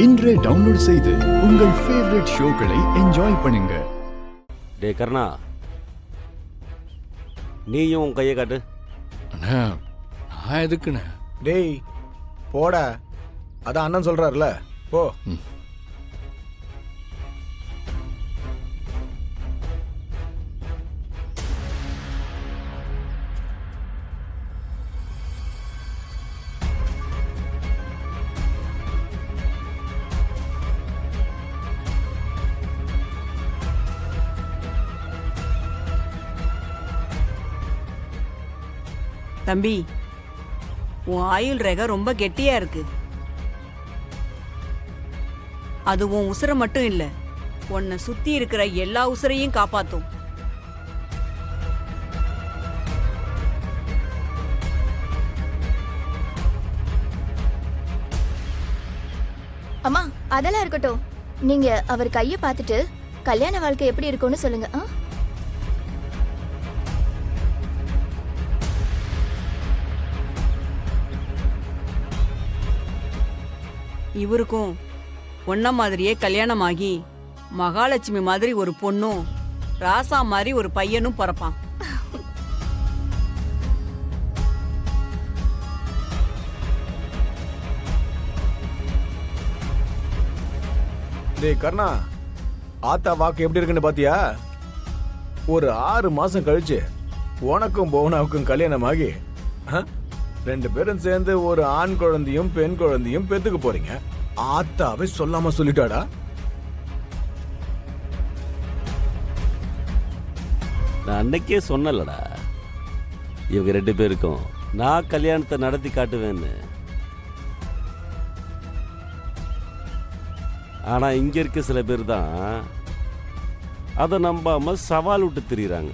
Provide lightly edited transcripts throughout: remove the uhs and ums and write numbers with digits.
இன்றே டவுன்லோட் செய்து உங்கள் ஃபேவரட் ஷோக்களை என்ஜாய் பண்ணுங்க. டே கர்ணா, நீயும் உன் கையை காட்டு. அண்ணா, நான் எதுக்குண்ணே? டேய் போடா, அதான் அண்ணன் சொல்றாருல, போ. தம்பி, உன் ஆயுள் ரேகை ரொம்ப கெட்டியா இருக்கு. அது உன் உசுரை மட்டும் இல்ல, உன்னை சுத்தி இருக்கிற எல்லா உசுரையும் காப்பாத்தும். அம்மா, அதெல்லாம் இருக்கட்டும். நீங்க அவர் கைய பார்த்துட்டு கல்யாண வாழ்க்கை எப்படி இருக்கும்னு சொல்லுங்க. இவருக்கும் ஒன்ன மாதிரியே கல்யாணம் ஆகி மகாலட்சுமி மாதிரி ஒரு பொண்ணும் ராசா மாதிரி ஒரு பையனும் பிறப்பான். டேய் கர்ணா, ஆத்தா வாக்கு எப்படி இருக்குன்னு பாத்தியா? ஒரு 6 மாசம் கழிச்சு உனக்கும் போனாவுக்கும் கல்யாணம் ஆகி 2 பேரும் சேர்ந்து ஒரு ஆண் குழந்தையும் பெண் குழந்தையும் பெத்துக்க போறீங்க. ஆத்தாவே சொல்லாம சொல்லிட்டாடா. நான் அன்னைக்கே சொன்னலடா, இவங்க 2 பேருக்கும் நான் கல்யாணத்தை நடத்தி காட்டுவேன்னு. ஆனா இங்க இருக்க சில பேர் தான் அதை நம்பாம சவால் விட்டு திரியுறாங்க.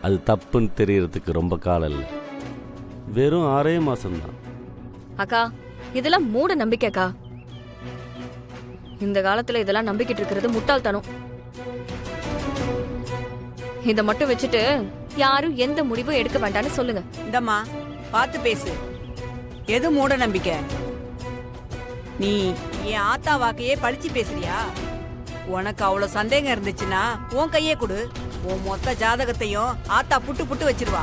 அது தப்புன்னு தெரியறதுக்கு ரொம்ப காலம் இல்லை, வெறும் 6 மாசம்தான். அக்கா, இதெல்லாம் மூட நம்பிக்கைக்கா. இந்த காலத்துல இதெல்லாம் நம்பிக்கிட்டு இருக்கிறது முட்டாள்தனம். இத மட்டும் வச்சுட்டு யாரும் எந்த முடிவும் எடுக்க வேண்டாம்னு சொல்லுங்க. இந்தம்மா, பார்த்து பேசு. எது மூட நம்பிக்கை? நீ என் ஆத்தா வாக்கையே பழிச்சு பேசுறியா? உனக்கு அவ்வளவு சந்தேகம் இருந்துச்சுன்னா உன் கையே கொடு. உன் மொத்த ஜாதகத்தையும் ஆத்தா புட்டு புட்டு வச்சிருவா.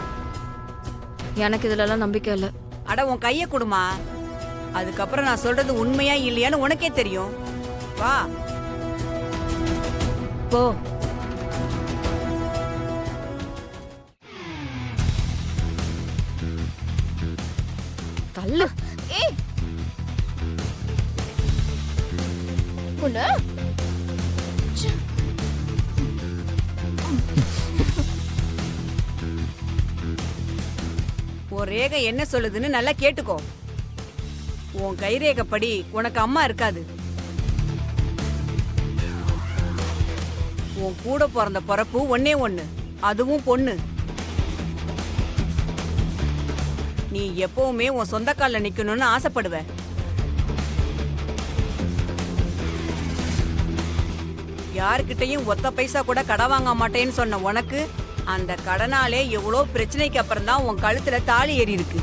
எனக்கு இதுல நம்பிக்கை இல்ல. அட, உன் கைய கொடுமா. அதுக்கப்புறம் நான் சொல்றது உண்மையா இல்லையான்னு உனக்கே தெரியும். வா போ. தள்ளு. ஏய், உன்ன உன் ரேகை என்ன சொல்லுதுன்னு நல்லா கேட்டுக்கோ. உன் கைரேகைப்படி உனக்கு அம்மா இருக்காது. உன் கூட பிறந்த பிறப்பு ஒன்னே ஒண்ணு, அதுவும் பொண்ணு. நீ எப்பவுமே உன் சொந்த கால்ல நிக்கணும்னு ஆசைப்படுவ. யாருக்கிட்டையும் ஒத்த பைசா கூட கடன் வாங்க மாட்டேன்னு சொன்ன உனக்கு அந்த கடனாலே எவ்வளோ பிரச்சனைக்கு அப்புறம் தான் உன் கழுத்துல தாலி ஏறி இருக்கு.